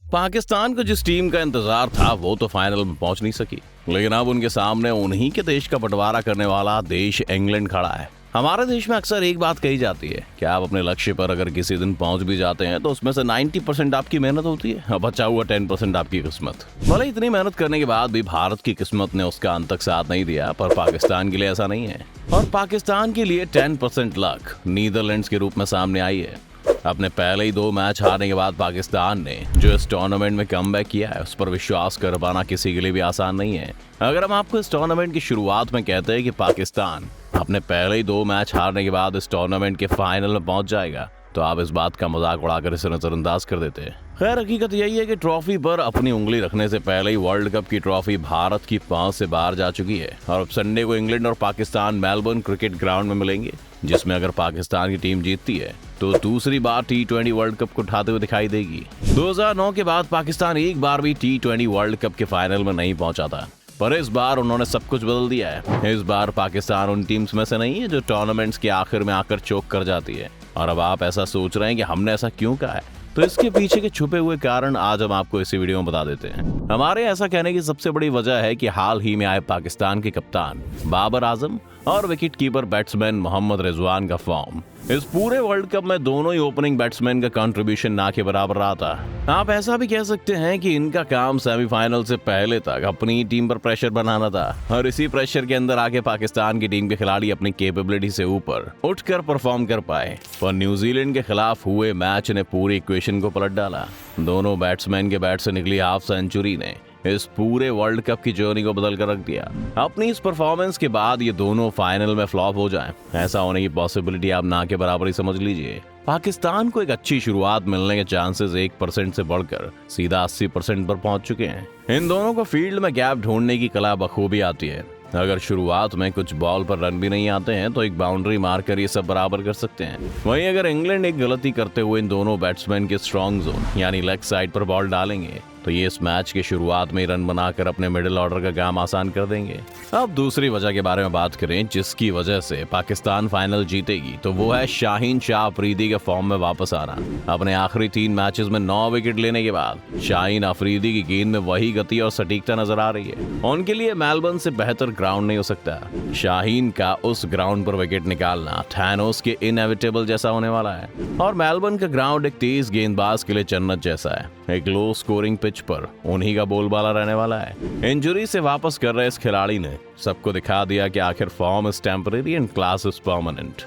पाकिस्तान को जिस टीम का इंतजार था वो तो फाइनल में पहुंच नहीं सकी, लेकिन अब उनके सामने उन्हीं के देश का बंटवारा करने वाला देश इंग्लैंड खड़ा है। हमारे देश में अक्सर एक बात कही जाती है कि आप अपने लक्ष्य पर अगर किसी दिन पहुंच भी जाते हैं तो उसमें से 90% आपकी मेहनत होती है और बचा हुआ 10% आपकी किस्मत। भले इतनी मेहनत करने के बाद भी भारत की किस्मत ने उसका अंत तक साथ नहीं दिया, पर पाकिस्तान के लिए ऐसा नहीं है। और पाकिस्तान के लिए 10% लक नीदरलैंड्स के रूप में सामने आई है। अपने पहले ही 2 मैच हारने के बाद पाकिस्तान ने जो इस टूर्नामेंट में कमबैक किया है, उस पर विश्वास कर पाना किसी के लिए भी आसान नहीं है। अगर हम आपको इस टूर्नामेंट की शुरुआत में कहते हैं कि पाकिस्तान अपने पहले ही 2 मैच हारने के बाद इस टूर्नामेंट के फाइनल में पहुंच जाएगा, तो आप इस बात का मजाक उड़ाकर इसे नजरअंदाज कर देते हैं। खैर, हकीकत यही है कि ट्रॉफी पर अपनी उंगली रखने से पहले ही वर्ल्ड कप की ट्रॉफी भारत की पहुंच से बाहर जा चुकी है और अब संडे को इंग्लैंड और पाकिस्तान मेलबर्न क्रिकेट ग्राउंड में मिलेंगे, जिसमें अगर पाकिस्तान की टीम जीतती है तो दूसरी बार T20 वर्ल्ड कप को उठाते हुए दिखाई देगी। 2009 के बाद पाकिस्तान एक बार भी T20 वर्ल्ड कप के फाइनल में नहीं पहुंचा था, पर इस बार उन्होंने सब कुछ बदल दिया है। इस बार पाकिस्तान उन टीम्स में से नहीं है जो टूर्नामेंट्स के आखिर में आकर चोक कर जाती है। और अब आप ऐसा सोच रहे हैं कि हमने ऐसा क्यों कहा है, तो इसके पीछे के छुपे हुए कारण आज हम आपको इसी वीडियो में बता देते हैं। हमारे ऐसा कहने की सबसे बड़ी वजह है कि हाल ही में आए पाकिस्तान के कप्तान बाबर आजम और wicket keeper batsman Mohammad Rizwan का फॉर्म। इस पूरे वर्ल्ड कप में दोनों ही ओपनिंग बैट्समैन का कंट्रीब्यूशन ना के बराबर रहा था। आप ऐसा भी कह सकते हैं कि इनका काम सेमीफाइनल से पहले तक अपनी टीम पर प्रेशर बनाना था और इसी प्रेशर के अंदर आके पाकिस्तान की टीम के खिलाड़ी अपनी कैपेबिलिटी से ऊपर उठकर परफॉर्म कर पाए। पर न्यूजीलैंड के खिलाफ हुए मैच ने पूरी इक्वेशन को पलट डाला। दोनों बैट्समैन के बैट से निकली हाफ सेंचुरी ने इस पूरे वर्ल्ड कप की जर्नी को बदल कर रख दिया। अपनी इस परफॉर्मेंस के बाद ये दोनों फाइनल में फ्लॉप हो जाएं, ऐसा होने की पॉसिबिलिटी आप ना के बराबर ही समझ लीजिए। पाकिस्तान को एक अच्छी शुरुआत मिलने के चांसेस 1% से बढ़कर सीधा 80% पर पहुंच चुके हैं। इन दोनों को फील्ड में गैप ढूंढने की कला बखूबी आती है। अगर शुरुआत में कुछ बॉल पर रन भी नहीं आते हैं तो एक बाउंड्री मारकर ये सब बराबर कर सकते हैं। वहीं अगर इंग्लैंड एक गलती करते हुए इन दोनों बैट्समैन के स्ट्रॉन्ग जोन यानी लेग साइड पर बॉल डालेंगे तो ये इस मैच के शुरुआत में रन बनाकर अपने मिडिल ऑर्डर का काम आसान कर देंगे। अब दूसरी वजह के बारे में बात करें जिसकी वजह से पाकिस्तान फाइनल जीतेगी, तो वो है शाहीन शाह अफरीदी के फॉर्म में वापस आना। अपने आखिरी 3 मैचेस में 9 विकेट लेने के बाद शाहीन अफरीदी की गेंद में वही गति और सटीकता नजर आ रही है। उनके लिए मेलबर्न से बेहतर ग्राउंड नहीं हो सकता। शाहीन का उस ग्राउंड पर विकेट निकालना थैनोस के इनएविटेबल जैसा होने वाला है और मेलबर्न का ग्राउंड एक तेज गेंदबाज के लिए जन्नत जैसा है। एक लो स्कोरिंग पिच पर उन्हीं का बोलबाला रहने वाला है। इंजरी से वापस कर रहे इस खिलाड़ी ने सबको दिखा दिया कि आखिर form is temporary and class is permanent.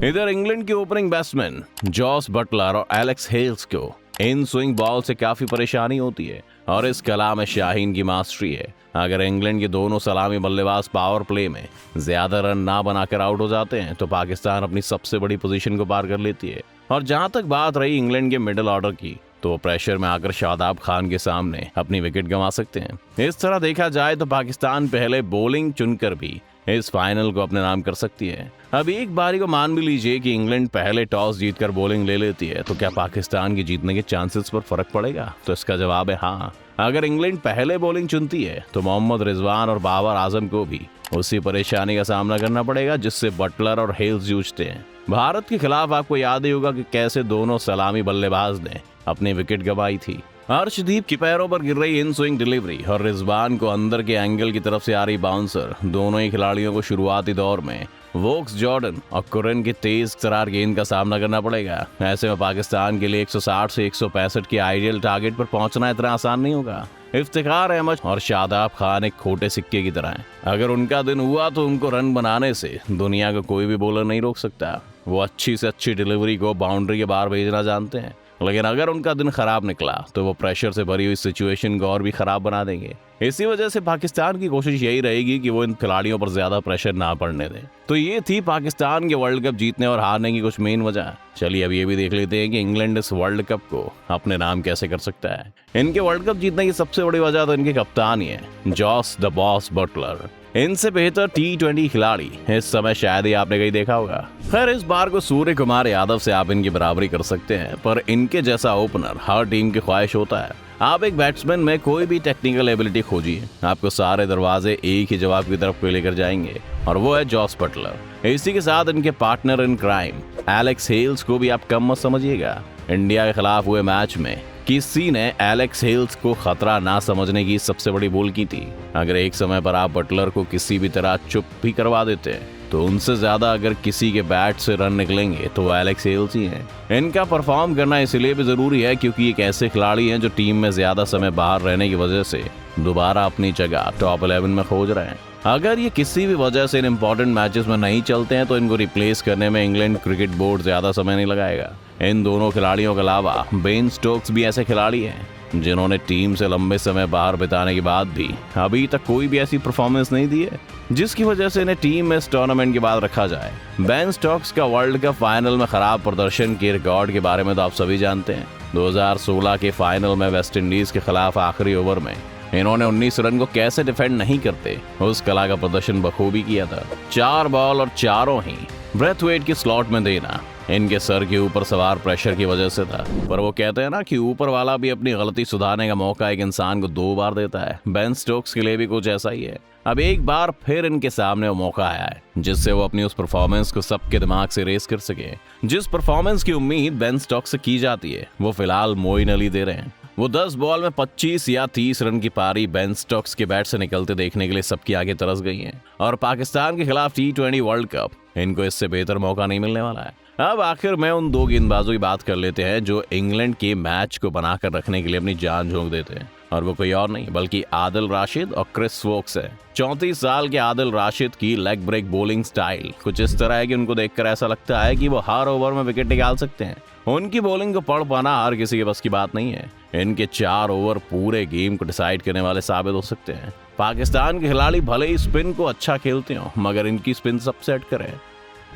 इधर इंग्लैंड के ओपनिंग बैट्समैन जॉस बटलर और एलेक्स हेल्स को इन स्विंग बॉल से काफी परेशानी होती है और इस कला में शाहीन की मास्टरी है। अगर इंग्लैंड के दोनों सलामी बल्लेबाज पावर प्ले में ज्यादा रन ना बनाकर आउट हो जाते हैं तो पाकिस्तान अपनी सबसे बड़ी पोजीशन को पार कर लेती है। और जहां तक बात रही इंग्लैंड के मिडिल ऑर्डर की, तो वो प्रेशर में आकर शादाब खान के सामने अपनी विकेट गंवा सकते हैं। इस तरह देखा जाए तो पाकिस्तान पहले बॉलिंग चुनकर भी इस फाइनल को अपने नाम कर सकती है। अब एक बारी को मान भी लीजिए कि इंग्लैंड पहले टॉस जीतकर बॉलिंग ले लेती है, तो क्या पाकिस्तान के जीतने के चांसेस पर फर्क पड़ेगा? तो इसका जवाब है हाँ। अगर इंग्लैंड पहले बॉलिंग चुनती है तो मोहम्मद रिजवान और बाबर आजम को भी उसी परेशानी का सामना करना पड़ेगा जिससे बटलर और हेल्स जूझते हैं। भारत के खिलाफ आपको याद ही होगा कि कैसे दोनों सलामी बल्लेबाज ने अपनी विकेट गंवाई थी। अर्शदीप की पैरों पर गिर रही इन स्विंग डिलीवरी और रिजवान को अंदर के एंगल की तरफ से आ रही बाउंसर, दोनों ही खिलाड़ियों को शुरुआती दौर में वोक्स जॉर्डन और कुरन की तेज तरार गेंद का सामना करना पड़ेगा। ऐसे में पाकिस्तान के लिए 160 से 165 के आइडियल टारगेट पर पहुंचना इतना आसान नहीं होगा। इफ्तिखार अहमद और शादाब खान एक खोटे सिक्के की तरह हैं। अगर उनका दिन हुआ तो उनको रन बनाने से दुनिया का कोई भी बॉलर नहीं रोक सकता। वो अच्छी से अच्छी डिलीवरी को बाउंड्री के बाहर भेजना जानते हैं, लेकिन अगर उनका दिन खराब निकला तो वो प्रेशर से भरी हुई सिचुएशन को और भी खराब बना देंगे। इसी वजह से पाकिस्तान की कोशिश यही रहेगी कि वो इन खिलाड़ियों पर ज्यादा प्रेशर ना पड़ने दें। तो ये थी पाकिस्तान के वर्ल्ड कप जीतने और हारने की कुछ मेन वजह। चलिए अब ये भी देख लेते हैं कि इंग्लैंड इस वर्ल्ड कप को अपने नाम कैसे कर सकता है। इनके वर्ल्ड कप जीतने की सबसे बड़ी वजह तो इनके कप्तान ही है, जॉस द बॉस बटलर। इनसे बेहतर T20 खिलाड़ी इस समय शायद ही आपने कहीं देखा होगा। खैर, इस बार को सूर्य कुमार यादव से आप इनकी बराबरी कर सकते हैं, पर इनके जैसा ओपनर हर टीम की ख्वाहिश होता है। आप एक बैट्समैन में कोई भी टेक्निकल एबिलिटी खोजिए, आपको सारे दरवाजे एक ही जवाब की तरफ लेकर जाएंगे और वो है जॉस बटलर। इसी के साथ इनके partner in crime Alex Hales को भी आप कम मत समझिएगा। इंडिया के खिलाफ हुए मैच में किसी ने एलेक्स हेल्स को खतरा ना समझने की सबसे बड़ी भूल की थी। अगर एक समय पर आप बटलर को किसी भी तरह चुप भी करवा देते तो उनसे ज्यादा अगर किसी के बैट से रन निकलेंगे तो वो एलेक्स हेल्स ही हैं। इनका परफॉर्म करना इसलिए भी जरूरी है क्योंकि एक ऐसे खिलाड़ी हैं जो टीम में ज्यादा समय बाहर रहने की वजह से दोबारा अपनी जगह टॉप 11 में खोज रहे हैं। अगर ये किसी भी वजह से इन इंपॉर्टेंट मैचेस में नहीं चलते हैं तो इनको रिप्लेस करने में इंग्लैंड क्रिकेट बोर्ड ज्यादा समय नहीं लगाएगा। इन दोनों खिलाड़ियों के अलावा बेन स्टोक्स भी ऐसे खिलाड़ी हैं जिन्होंने टीम से लंबे समय बाहर बिताने के बाद भी अभी तक कोई भी ऐसी परफॉर्मेंस नहीं दी है जिसकी वजह से इन्हें टीम में इस टूर्नामेंट के बाद रखा जाए। बेन स्टोक्स का वर्ल्ड कप फाइनल में खराब प्रदर्शन के रिकॉर्ड के बारे में तो आप सभी जानते हैं। 2016 के फाइनल में वेस्ट इंडीज के खिलाफ आखिरी ओवर में इन्होंने 19 रन को कैसे डिफेंड नहीं करते उस कला का प्रदर्शन बखूबी किया था। 4 बॉल और चारों ही ब्रेथवेट की स्लॉट में देना इनके सर के ऊपर सवार प्रेशर की वजह से था। पर वो कहते हैं ना कि ऊपर वाला भी अपनी गलती सुधारने का मौका एक इंसान को 2 बार देता है। बेन स्टोक्स के लिए भी कुछ ऐसा ही है। अब एक बार फिर इनके सामने वो मौका आया है जिससे वो अपनी उस परफॉर्मेंस को सबके दिमाग से रेस कर सके। जिस परफॉर्मेंस की उम्मीद बेन स्टोक्स से की जाती है वो फिलहाल मोइन अली दे रहे हैं। वो 10 बॉल में 25 या 30 रन की पारी बेन स्टोक्स के बैट से निकलते देखने के लिए सबकी आगे तरस गई हैं। और पाकिस्तान के खिलाफ T20 वर्ल्ड कप इनको इससे बेहतर मौका नहीं मिलने वाला है। अब आखिर में उन 2 गेंदबाजों की बात कर लेते हैं जो इंग्लैंड के मैच को बनाकर रखने के लिए अपनी जान झोंक देते हैं और वो कोई और नहीं बल्कि आदिल राशिद और क्रिस वोक्स है। 34 साल के आदिल राशिद की लेग ब्रेक बॉलिंग स्टाइल कुछ इस तरह है कि उनको देखकर ऐसा लगता है कि वो हर ओवर में विकेट निकाल सकते हैं। उनकी बॉलिंग को पढ़ पाना हर किसी के बस की बात नहीं है। इनके 4 ओवर पूरे गेम को डिसाइड करने वाले साबित हो सकते हैं। पाकिस्तान के खिलाड़ी भले ही स्पिन को अच्छा खेलते हो मगर इनकी स्पिन सबसे हटकर है।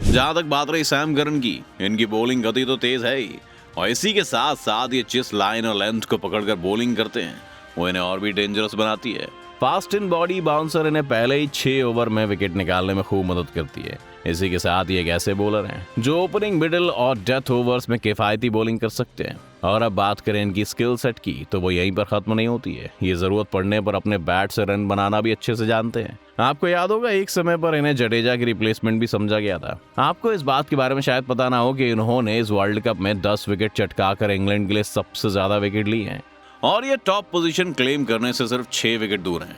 जहां तक बात रही सैम करन की, इनकी बॉलिंग गति तो तेज है ही और इसी के साथ साथ ये जिस लाइन और लेंथ को पकड़कर बॉलिंग करते हैं वो इन्हें और भी डेंजरस बनाती है। फास्ट इन बॉडी बाउंसर इन्हें पहले ही 6 ओवर में विकेट निकालने में खूब मदद करती है। इसी के साथ ये एक ऐसे बॉलर हैं जो ओपनिंग, मिडिल और डेथ ओवर्स में किफायती बॉलिंग कर सकते हैं। और अब बात करें इनकी स्किल सेट की तो वो यहीं पर खत्म नहीं होती है। ये जरूरत पड़ने पर अपने बैट से रन बनाना भी अच्छे से जानते हैं। आपको याद होगा एक समय पर इन्हें जडेजा की रिप्लेसमेंट भी समझा गया था। आपको इस बात के बारे में शायद पता ना हो कि इन्होंने इस वर्ल्ड कप में 10 विकेट चटकाकर इंग्लैंड के लिए सबसे ज्यादा विकेट ली हैं और ये टॉप पोजीशन क्लेम करने से सिर्फ 6 विकेट दूर हैं।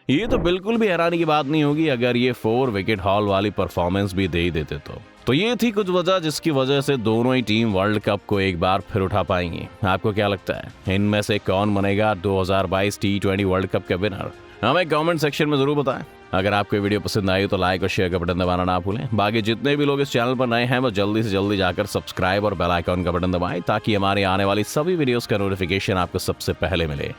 ये तो बिल्कुल भी हैरानी की बात नहीं होगी अगर ये 4 विकेट हॉल वाली परफॉर्मेंस भी दे ही देते तो ये थी कुछ वजह जिसकी वजह से दोनों ही टीम वर्ल्ड कप को एक बार फिर उठा पाएंगी। आपको क्या लगता है इनमें से कौन बनेगा 2022 T20 वर्ल्ड कप का विनर? हमें कमेंट सेक्शन में जरूर बताएं। अगर आपको ये वीडियो पसंद आई तो लाइक और शेयर का बटन दबाना ना भूलें। बाकी जितने भी लोग इस चैनल पर नए हैं वो जल्दी से जल्दी जाकर सब्सक्राइब और बेल आइकॉन का बटन दबाएं ताकि हमारे आने वाली सभी वीडियोस का नोटिफिकेशन आपको सबसे पहले मिले।